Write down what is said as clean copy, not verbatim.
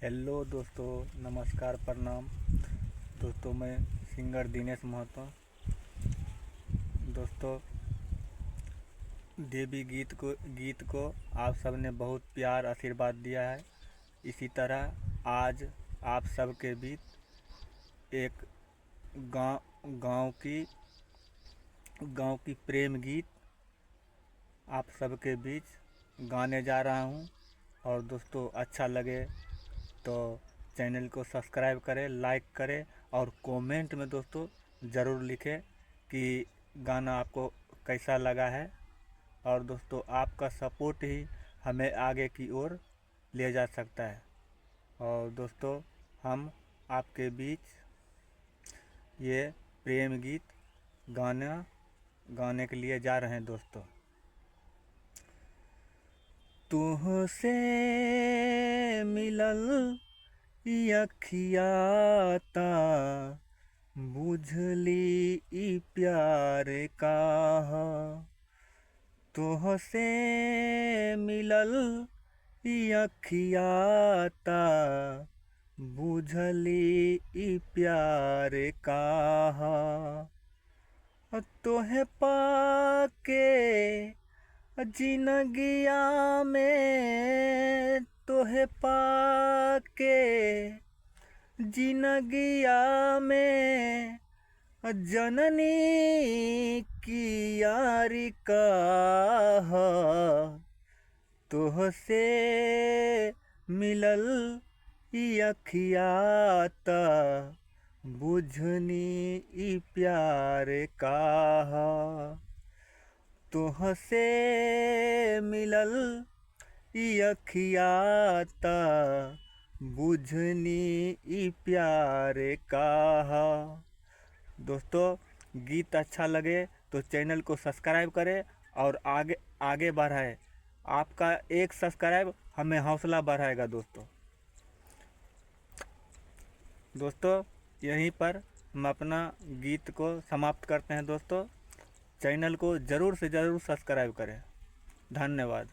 Hello दोस्तों, नमस्कार, प्रणाम। दोस्तों, मैं सिंगर दिनेश महतो। दोस्तों, देवी गीत को आप सब ने बहुत प्यार आशीर्वाद दिया है। इसी तरह आज आप सबके बीच एक गांव गांव की गांव की प्रेम गीत आप सबके बीच गाने जा रहा हूं। और दोस्तों, अच्छा लगे तो चैनल को सब्सक्राइब करें, लाइक करें और कमेंट में दोस्तों ज़रूर लिखें कि गाना आपको कैसा लगा है। और दोस्तों, आपका सपोर्ट ही हमें आगे की ओर ले जा सकता है। और दोस्तों, हम आपके बीच ये प्रेम गीत गाना गाने के लिए जा रहे हैं। दोस्तों, तुहसे मिलल अखियाता बुझली ई प्यार का ह। तुहसे मिलल अखियाता बुझली ई प्यार का ह। तोहे पाके जिनगिया में, तोहे पाके जिनगिया में जननी की यारी का ह। तोहसे मिलल अखियाता बुझनी ई प्यार का ह। तुहसे मिलल अखियाता बुझनी ई प्यार का ह। दोस्तों, गीत अच्छा लगे तो चैनल को सब्सक्राइब करें और आगे आगे बढ़ाएं। आपका एक सब्सक्राइब हमें हौसला बढ़ाएगा। दोस्तों, यहीं पर हम अपना गीत को समाप्त करते हैं। दोस्तों, चैनल को ज़रूर से ज़रूर सब्सक्राइब करें। धन्यवाद।